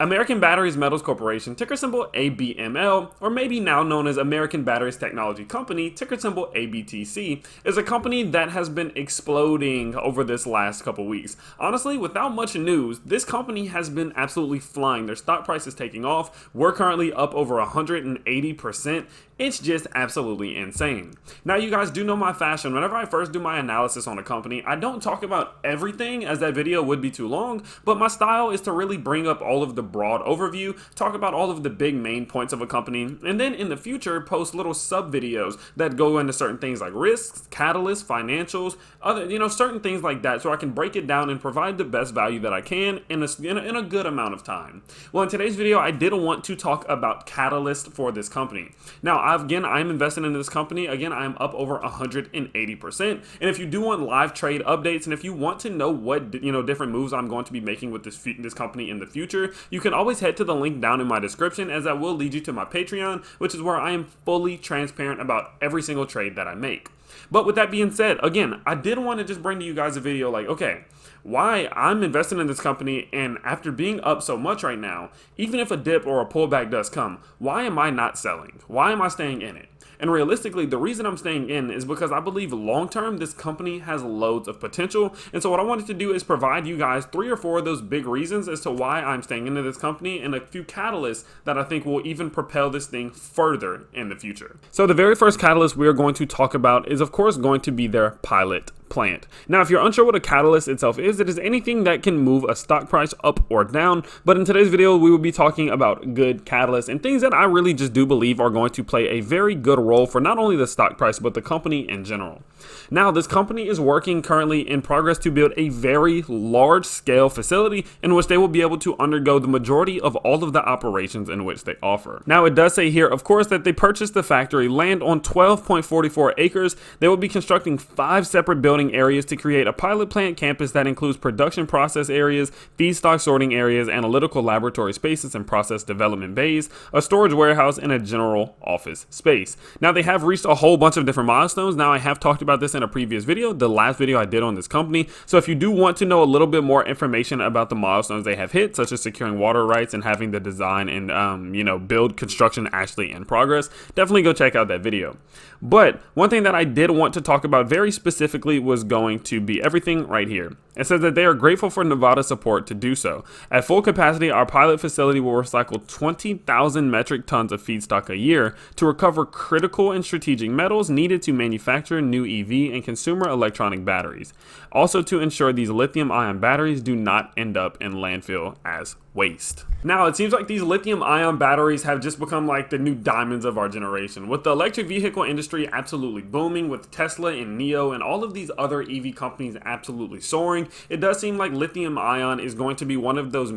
American Battery Metals Corporation, ticker symbol ABML, or maybe now known as American Batteries Technology Company, ticker symbol ABTC, is a company that has been exploding over this last couple weeks. Honestly, without much news, this company has been absolutely flying. Their stock price is taking off. We're currently up over 180%. It's just absolutely insane. Now, you guys do know my fashion. Whenever I first do my analysis on a company, I don't talk about everything, as that video would be too long, but my style is to really bring up all of the broad overview, talk about all of the big main points of a company, and then in the future post little sub videos that go into certain things like risks, catalysts, financials, other, certain things like that, so I can break it down and provide the best value that I can in a good amount of time. Well, in today's video, I did want to talk about catalyst for this company. Now, I'm invested in this company. Again, I'm up over 180%. And if you do want live trade updates, and if you want to know what different moves I'm going to be making with this company in the future, you can always head to the link down in my description, as that will lead you to my Patreon, which is where I am fully transparent about every single trade that I make. But with that being said, again, I did want to just bring to you guys a video like, okay, why I'm investing in this company, and after being up so much right now, even if a dip or a pullback does come, why am I not selling? Why am I staying in it? And realistically, the reason I'm staying in is because I believe long-term, this company has loads of potential. And so what I wanted to do is provide you guys 3 or 4 of those big reasons as to why I'm staying into this company, and a few catalysts that I think will even propel this thing further in the future. So the very first catalyst we are going to talk about is, of course, going to be their pilot plant. Now, if you're unsure what a catalyst itself is, it is anything that can move a stock price up or down. But in today's video, we will be talking about good catalysts and things that I really just do believe are going to play a very good role for not only the stock price, but the company in general. Now, this company is working currently in progress to build a very large scale facility in which they will be able to undergo the majority of all of the operations in which they offer. Now, it does say here, of course, that they purchased the factory land on 12.44 acres. They will be constructing 5 separate buildings areas to create a pilot plant campus that includes production process areas, feedstock sorting areas, analytical laboratory spaces and process development bays, a storage warehouse, and a general office space. Now, they have reached a whole bunch of different milestones. Now, I have talked about this in a previous video, the last video I did on this company. So if you do want to know a little bit more information about the milestones they have hit, such as securing water rights and having the design and build construction actually in progress, definitely go check out that video. But one thing that I did want to talk about very specifically was going to be everything right here. It says that they are grateful for Nevada's support to do so. At full capacity, our pilot facility will recycle 20,000 metric tons of feedstock a year to recover critical and strategic metals needed to manufacture new EV and consumer electronic batteries. Also, to ensure these lithium-ion batteries do not end up in landfill as waste. Now, it seems like these lithium-ion batteries have just become like the new diamonds of our generation. With the electric vehicle industry absolutely booming, with Tesla and NIO and all of these other EV companies absolutely soaring, it does seem like lithium-ion is going to be one of those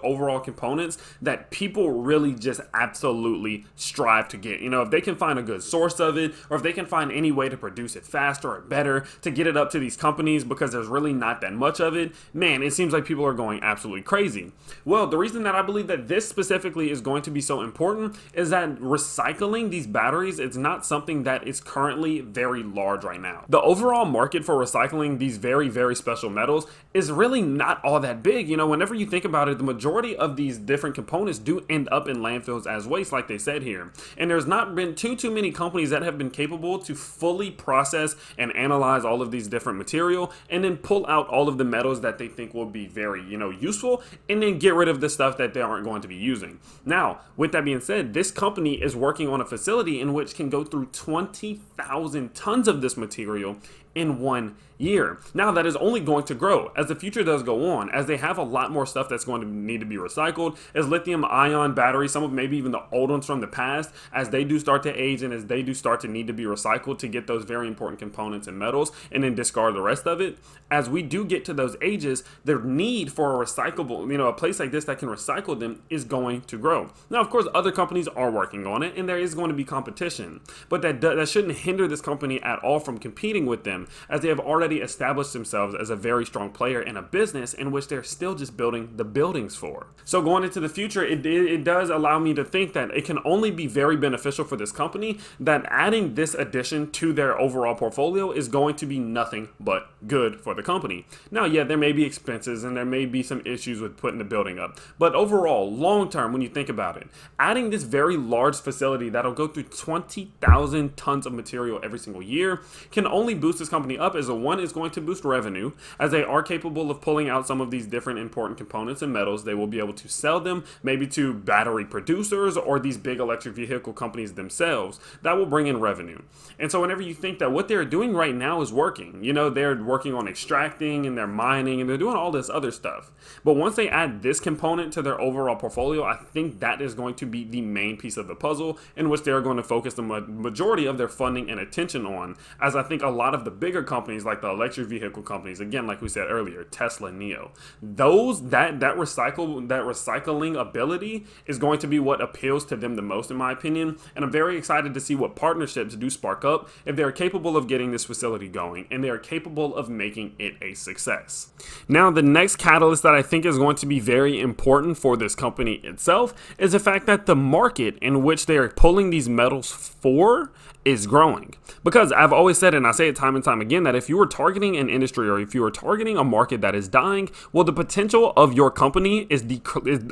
overall components that people really just absolutely strive to get. If they can find a good source of it, or if they can find any way to produce it faster or better to get it up to these companies, because there's really not that much of it, man, it seems like people are going absolutely crazy. Well, the reason that I believe that this specifically is going to be so important is that recycling these batteries is not something that is currently very large right now. The overall market for recycling these very, very special metals is really not all that big. Whenever you think about it, the majority of these different components do end up in landfills as waste, like they said here. And there's not been too many companies that have been capable to fully process and analyze all of these different material and then pull out all of the metals that they think will be very, useful, and then get rid of the stuff that they aren't going to be using. Now, with that being said, this company is working on a facility in which can go through 20,000 tons of this material in 1 year. Now, that is only going to grow as the future does go on, as they have a lot more stuff that's going to need to be recycled, as lithium-ion batteries, some of maybe even the old ones from the past, as they do start to age and as they do start to need to be recycled to get those very important components and metals and then discard the rest of it. As we do get to those ages, the need for a recyclable, a place like this that can recycle them is going to grow. Now, of course, other companies are working on it and there is going to be competition, but that shouldn't hinder this company at all from competing with them them, as they have already established themselves as a very strong player in a business in which they're still just building the buildings for. So going into the future, it does allow me to think that it can only be very beneficial for this company, that adding this addition to their overall portfolio is going to be nothing but good for the company. Now, yeah, there may be expenses and there may be some issues with putting the building up, but overall, long term, when you think about it, adding this very large facility that'll go through 20,000 tons of material every single year can only boost this company up, as one is going to boost revenue, as they are capable of pulling out some of these different important components and metals. They will be able to sell them maybe to battery producers or these big electric vehicle companies themselves. That will bring in revenue. And so whenever you think that what they're doing right now is working, you know, they're working on extracting and they're mining and they're doing all this other stuff. But once they add this component to their overall portfolio, I think that is going to be the main piece of the puzzle in which they're going to focus the majority of their funding and attention on, as I think a lot of the bigger companies like the electric vehicle companies, again, like we said earlier, Tesla, NIO, those that recycling ability is going to be what appeals to them the most, in my opinion. And I'm very excited to see what partnerships do spark up if they're capable of getting this facility going and they are capable of making it a success. Now, the next catalyst that I think is going to be very important for this company itself is the fact that the market in which they are pulling these metals for is growing. Because I've always said, and I say it time and time again, that if you are targeting an industry or if you are targeting a market that is dying, well, the potential of your company is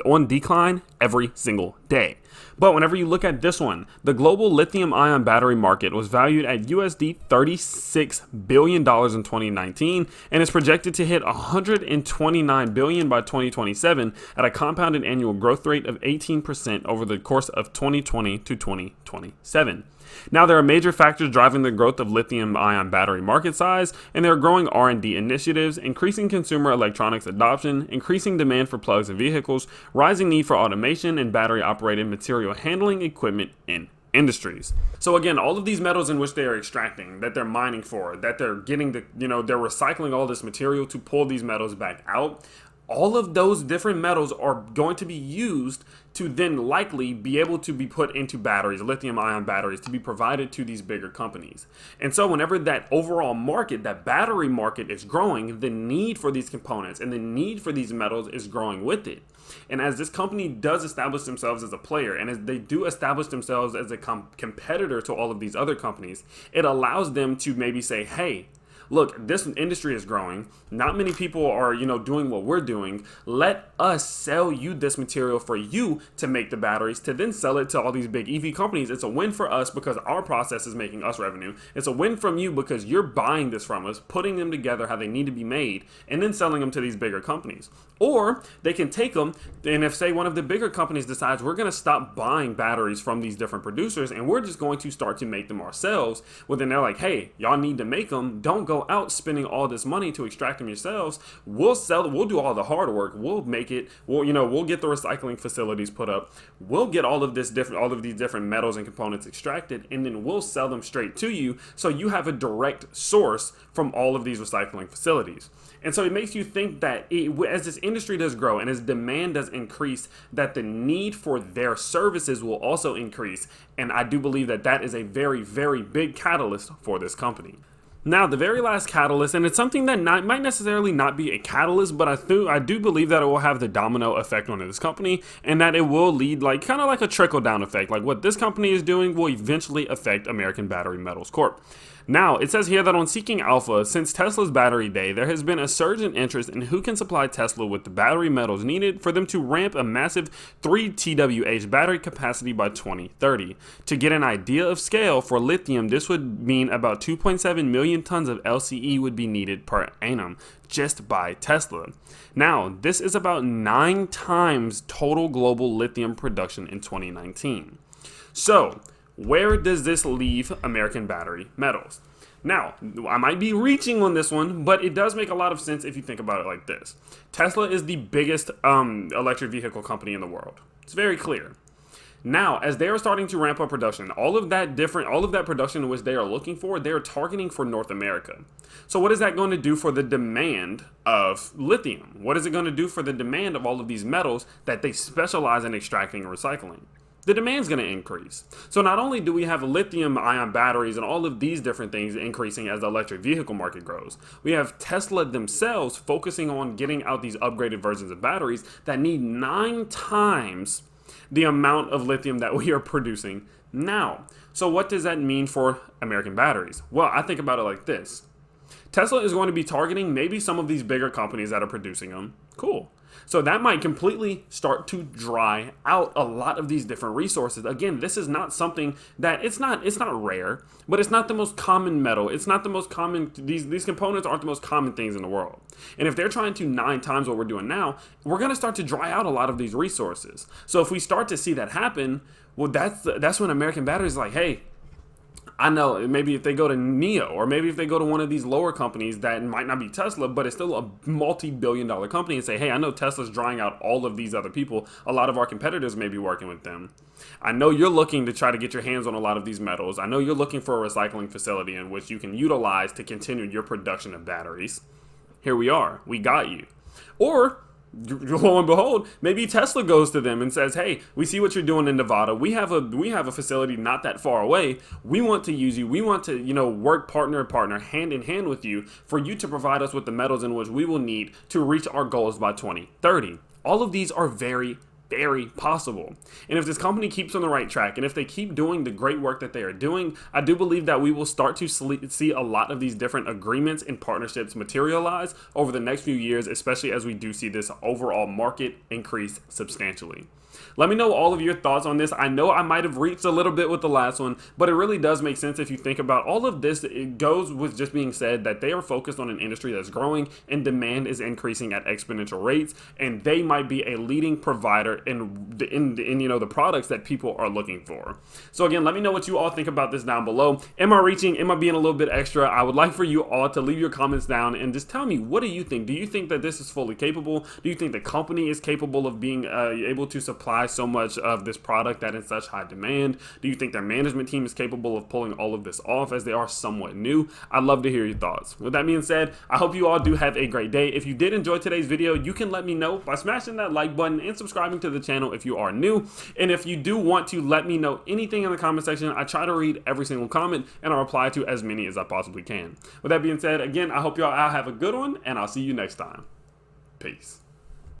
on decline every single day. But whenever you look at this one, the global lithium ion battery market was valued at USD $36 billion in 2019 and is projected to hit $129 billion by 2027 at a compounded annual growth rate of 18% over the course of 2020 to 2027. Now, there are major factors driving the growth of lithium-ion battery market size, and there are growing R&D initiatives, increasing consumer electronics adoption, increasing demand for plugs in vehicles, rising need for automation and battery-operated material handling equipment in industries. So again, all of these metals in which they are extracting, that they're mining for, that they're getting they're recycling all this material to pull these metals back out. All of those different metals are going to be used to then likely be able to be put into batteries, lithium ion batteries, to be provided to these bigger companies. And so whenever that overall market, that battery market is growing, the need for these components and the need for these metals is growing with it. And as this company does establish themselves as a player, and as they do establish themselves as a competitor to all of these other companies, it allows them to maybe say, hey, look, this industry is growing. Not many people are, doing what we're doing. Let us sell you this material for you to make the batteries, to then sell it to all these big EV companies. It's a win for us because our process is making us revenue. It's a win from you because you're buying this from us, putting them together how they need to be made, and then selling them to these bigger companies. Or they can take them, and if, say, one of the bigger companies decides we're going to stop buying batteries from these different producers and we're just going to start to make them ourselves, well, then they're like, hey, y'all need to make them. Don't go out spending all this money to extract them yourselves. We'll sell it. We'll do all the hard work. We'll make it. We'll get the recycling facilities put up. We'll get all of these different metals and components extracted, and then we'll sell them straight to you. So you have a direct source from all of these recycling facilities. And so it makes you think that as this industry does grow and as demand does increase, that the need for their services will also increase. And I do believe that that is a very, very big catalyst for this company. Now, the very last catalyst, and it's something that might necessarily not be a catalyst, but I do believe that it will have the domino effect on this company, and that it will lead kind of like a trickle-down effect. Like what this company is doing will eventually affect American Battery Metals Corp. Now, it says here that on Seeking Alpha, since Tesla's battery day, there has been a surge in interest in who can supply Tesla with the battery metals needed for them to ramp a massive 3 TWh battery capacity by 2030. To get an idea of scale for lithium, this would mean about 2.7 million tons of LCE would be needed per annum, just by Tesla. Now, this is about 9 times total global lithium production in 2019. So, where does this leave American Battery Metals? Now, I might be reaching on this one, but it does make a lot of sense if you think about it like this. Tesla is the biggest electric vehicle company in the world. It's very clear. Now, as they are starting to ramp up production, all of that production in which they are looking for, they are targeting for North America. So what is that going to do for the demand of lithium? What is it going to do for the demand of all of these metals that they specialize in extracting and recycling? the demand's going to increase. So not only do we have lithium ion batteries and all of these different things increasing as the electric vehicle market grows, we have Tesla themselves focusing on getting out these upgraded versions of batteries that need 9 times the amount of lithium that we are producing now. So what does that mean for American batteries? Well, I think about it like this. Tesla is going to be targeting maybe some of these bigger companies that are producing them. Cool. So that might completely start to dry out a lot of these different resources. Again, this is not something that it's not rare, but it's not the most common metal. It's not the most common, these components aren't the most common things in the world. And if they're trying to 9 times what we're doing now, we're going to start to dry out a lot of these resources. So if we start to see that happen, well, that's when American Battery is like, hey, I know maybe if they go to NEO, or maybe if they go to one of these lower companies that might not be Tesla, but it's still a multi-billion-dollar company, and say, hey, I know Tesla's drying out all of these other people. A lot of our competitors may be working with them. I know you're looking to try to get your hands on a lot of these metals. I know you're looking for a recycling facility in which you can utilize to continue your production of batteries. Here we are. We got you. Or lo and behold, maybe Tesla goes to them and says, hey, we see what you're doing in Nevada. We have a facility not that far away. We want to use you. We want to, work partner hand in hand with you for you to provide us with the metals in which we will need to reach our goals by 2030. All of these are very possible. And if this company keeps on the right track, and if they keep doing the great work that they are doing, I do believe that we will start to see a lot of these different agreements and partnerships materialize over the next few years, especially as we do see this overall market increase substantially. Let me know all of your thoughts on this. I know I might have reached a little bit with the last one, but it really does make sense if you think about all of this. It goes with just being said that they are focused on an industry that's growing and demand is increasing at exponential rates, and they might be a leading provider in the products that people are looking for. So again, let me know what you all think about this down below. Am I reaching? Am I being a little bit extra? I would like for you all to leave your comments down and just tell me, what do you think? Do you think that this is fully capable? Do you think the company is capable of being able to supply so much of this product that in such high demand? Do you think their management team is capable of pulling all of this off, as they are somewhat new? I'd love to hear your thoughts. With that being said, I hope you all do have a great day. If you did enjoy today's video, you can let me know by smashing that like button and subscribing to the channel if you are new. And if you do want to let me know anything in the comment section, I try to read every single comment and I'll reply to as many as I possibly can. With that being said, again, I hope y'all have a good one, and I'll see you next time. Peace.